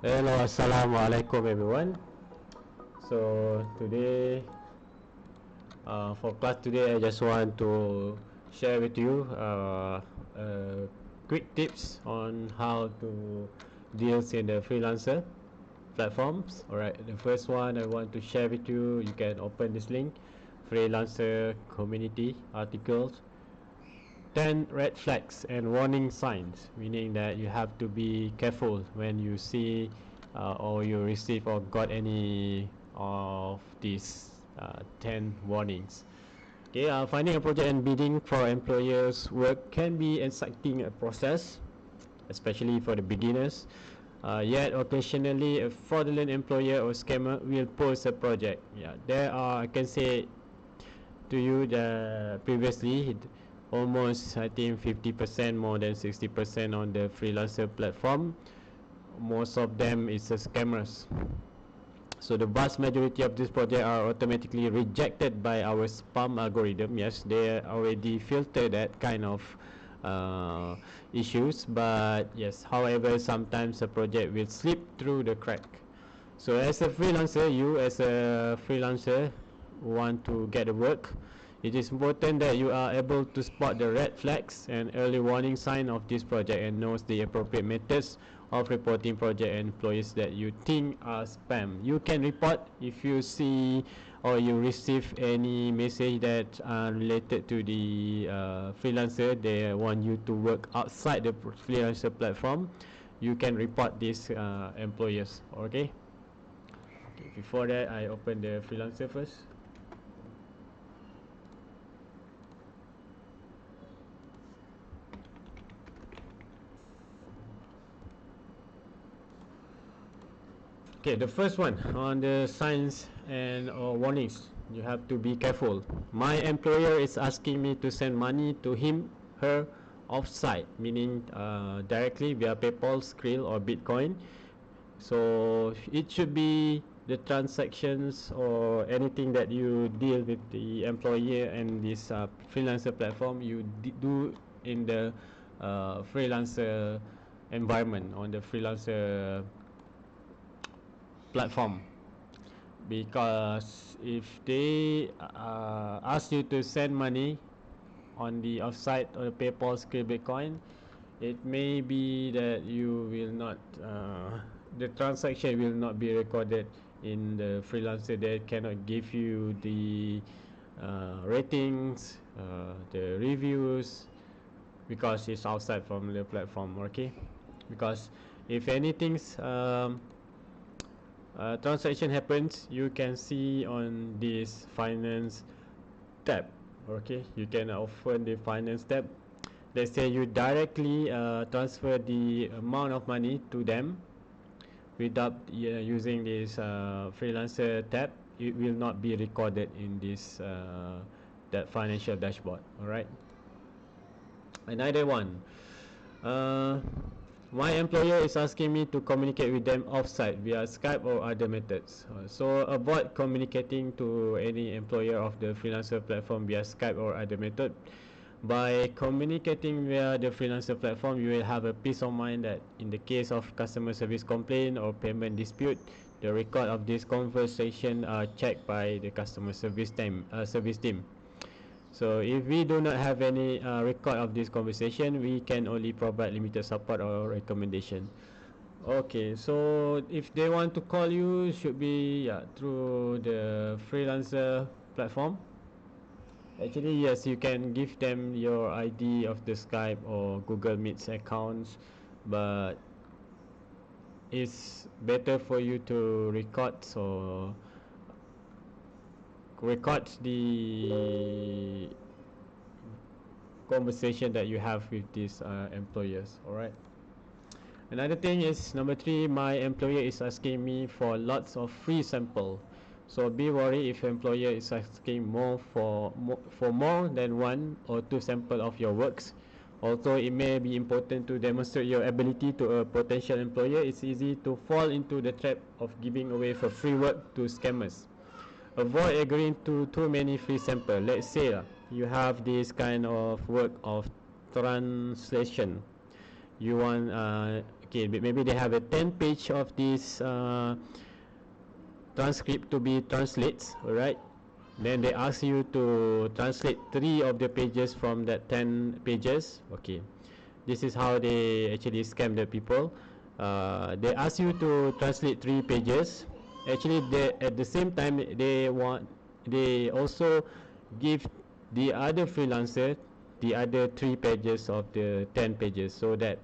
Hello, assalamualaikum everyone. So today, for class today, I just want to share with you quick tips on how to deal in the freelancer platforms. Alright, the first one I want to share with you. You can open this link, freelancer community articles. 10 red flags and warning signs, meaning that you have to be careful when you see or you receive or got any of these 10 warnings. Okay, finding a project and bidding for employers' work can be exciting a process, especially for the beginners. Yet occasionally a fraudulent employer or scammer will post a project. Yeah, there are, I can say to you that previously almost I think 50% more than 60% on the freelancer platform, most of them is scammers. So the vast majority of these projects are automatically rejected by our spam algorithm. Yes, they already filter that kind of uh, issues, but yes, however, sometimes a project will slip through the crack. So as a freelancer, you as a freelancer want to get a work, it is important that you are able to spot the red flags and early warning sign of this project and knows the appropriate methods of reporting project and employees that you think are spam. You can report if you see or you receive any message that are related to the freelancer. They want you to work outside the freelancer platform. You can report these employers. Okay. Okay, before that, I open the freelancer first. Okay, the first one on the signs and warnings. You have to be careful. My employer is asking me to send money to him, her, offsite, meaning directly via PayPal, Skrill, or Bitcoin. So it should be the transactions or anything that you deal with the employer and this freelancer platform. You do in the freelancer environment on the freelancer platform, because if they ask you to send money on the offsite or PayPal, Skrill, Bitcoin, it may be that you will not the transaction will not be recorded in the freelancer. They cannot give you the ratings, the reviews, because it's outside from the platform. Okay, because if anything's transaction happens, you can see on this finance tab. Okay, you can open the finance tab. Let's say you directly transfer the amount of money to them without using this freelancer tab. It will not be recorded in this that financial dashboard. All right. Another one. Uh, my employer is asking me to communicate with them offsite via Skype or other methods. So avoid communicating to any employer of the freelancer platform via Skype or other method. By communicating via the freelancer platform, you will have a peace of mind that in the case of customer service complaint or payment dispute, the record of this conversation are checked by the customer service team. So if we do not have any record of this conversation, we can only provide limited support or recommendation. Okay, so if they want to call you, should be through the freelancer platform. Actually, yes, you can give them your ID of the Skype or Google Meets accounts, but it's better for you to record, so record the conversation that you have with these employers. All right. Another thing is number 3. My employer is asking me for lots of free sample. So be worried if employer is asking for more than 1 or 2 sample of your works. Although it may be important to demonstrate your ability to a potential employer, it's easy to fall into the trap of giving away for free work to scammers. Avoid agreeing to too many free samples. Let's say you have this kind of work of translation. You want okay, maybe they have a 10 page of this transcript to be translated, all right. Then they ask you to translate 3 of the pages from that 10 pages. Okay, this is how they actually scam the people. They ask you to translate 3 pages. Actually, they, at the same time, they also give the other freelancer the other 3 pages of the 10 pages, so that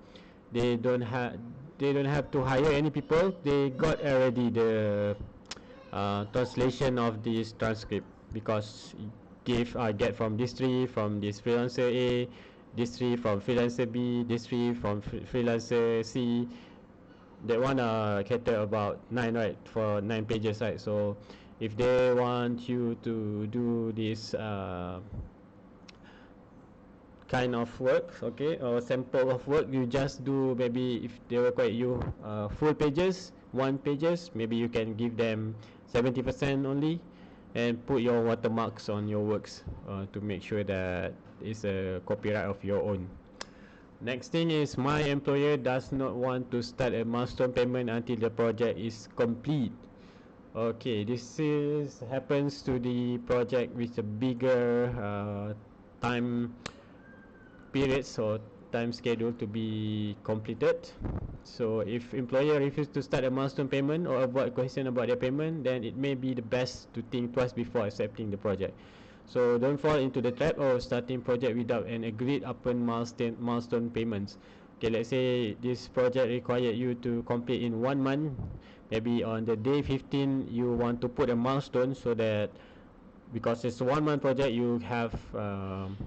they don't have to hire any people. They got already the translation of this transcript, because get from this 3 from this freelancer A, this 3 from freelancer B, this 3 from freelancer C. That one cater about 9, right, for 9 pages, right? So if they want you to do this kind of work, okay, or sample of work, you just do, maybe if they require you full pages, 1 pages, maybe you can give them 70% only, and put your watermarks on your works to make sure that it's a copyright of your own. Next thing is, my employer does not want to start a milestone payment until the project is complete. Okay, this is happens to the project with a bigger time periods or time schedule to be completed. So if employer refuses to start a milestone payment or avoid question about their payment, then it may be the best to think twice before accepting the project. So don't fall into the trap of starting project without an agreed upon milestone payments. Okay, let's say this project required you to complete in 1 month. Maybe on the day 15 you want to put a milestone, so that because it's a 1 month project, you have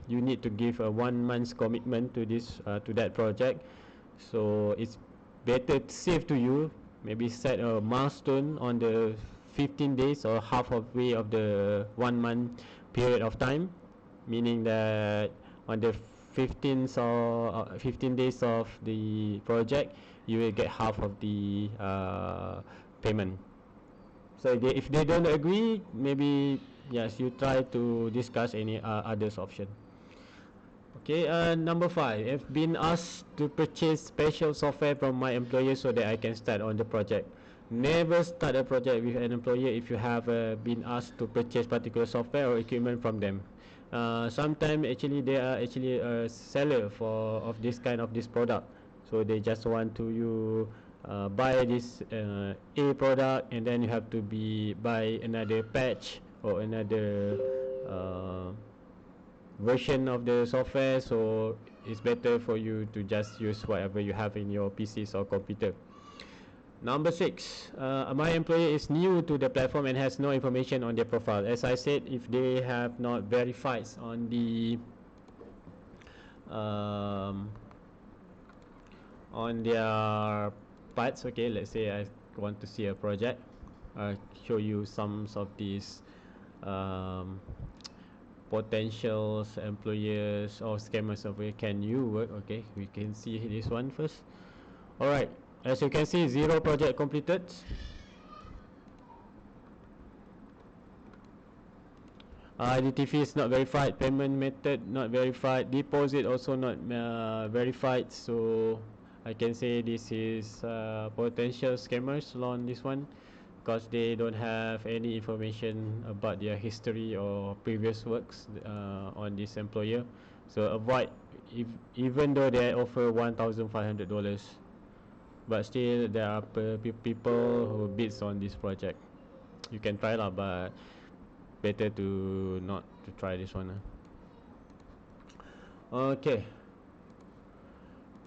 you need to give a 1 month's commitment to this to that project. So it's better safe to you, maybe set a milestone on the 15 days or half of way of the 1 month period of time, meaning that on the 15th or 15 days of the project, you will get half of the payment. So if they don't agree, maybe yes, you try to discuss any others option. Okay, number 5, I've been asked to purchase special software from my employer so that I can start on the project. Never start a project with an employer if you have been asked to purchase particular software or equipment from them. Sometimes actually they are actually a seller of this kind of this product, so they just want to you buy this A product, and then you have to buy another patch or another version of the software. So it's better for you to just use whatever you have in your PCs or computer. Number 6, my employer is new to the platform and has no information on their profile. As I said, if they have not verified on the on their parts, okay, let's say I want to see a project, show you some of these potential employers or scammers of where can you work. Okay, we can see this one first. Alright, as you can see, 0 project completed. Identity fee is not verified, payment method not verified, deposit also not verified. So I can say this is potential scammers on this one, because they don't have any information about their history or previous works on this employer. So avoid, even though they offer $1,500, but still there are people who bids on this project. You can try lah, but better to not to try this one. Okay.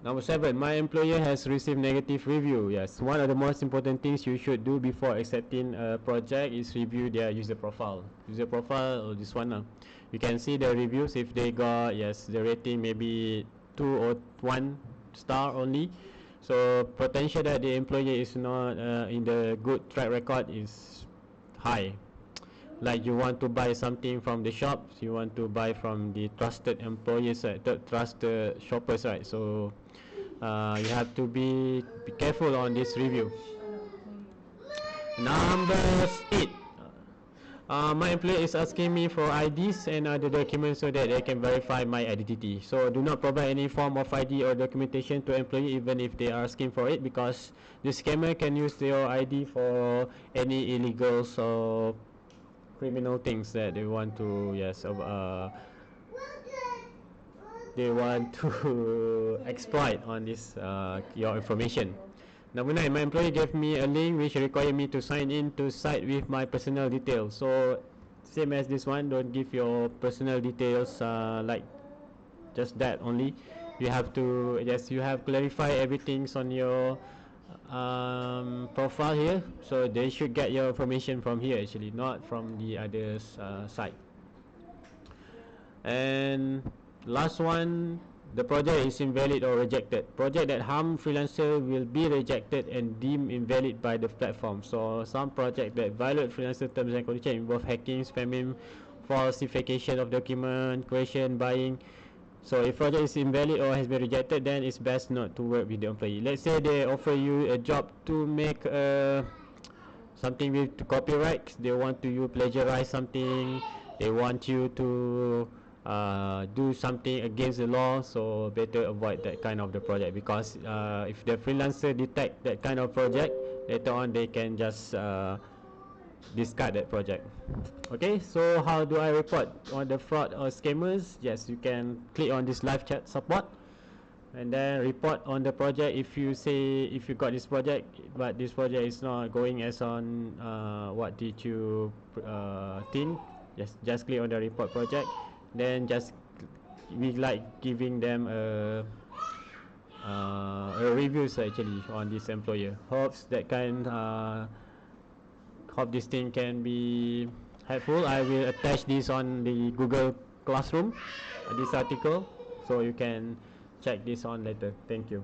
Number 7, my employer has received negative review. Yes, one of the most important things you should do before accepting a project is review their user profile. User profile, or this one. You can see the reviews. If they got, yes, the rating maybe 2 or 1 star only. So potential that the employer is not in the good track record is high. Like you want to buy something from the shops, you want to buy from the trusted employers, trusted shoppers, right? So you have to be careful on this review. Number 8, My employer is asking me for IDs and other documents so that they can verify my identity. So do not provide any form of ID or documentation to employee even if they are asking for it, because the scammer can use your ID for any illegal or criminal things that they want to, yes, they want to exploit on this your information. Number 9, my employer gave me a link which required me to sign in to site with my personal details. So same as this one, don't give your personal details like just that only. You have to, yes, you have clarify everything on your profile here, so they should get your information from here actually, not from the other site. And last one, the project is invalid or rejected. Project that harm freelancer will be rejected and deemed invalid by the platform. So some project that violate freelancer terms and conditions involve hacking, spamming, falsification of document, creation, buying. So if project is invalid or has been rejected, then it's best not to work with the employee. Let's say they offer you a job to make something with copyright. They want to you plagiarize something. They want you to do something against the law. So better avoid that kind of the project, because if the freelancer detect that kind of project, later on they can just discard that project. Okay, so how do I report on the fraud or scammers? Yes, you can click on this live chat support and then report on the project. If you say if you got this project but this project is not going as on what did you think, just click on the report project, then just we like giving them a reviews actually on this employer. Hopes that kind hope this thing can be helpful. I will attach this on the Google Classroom, this article, so you can check this on later. Thank you.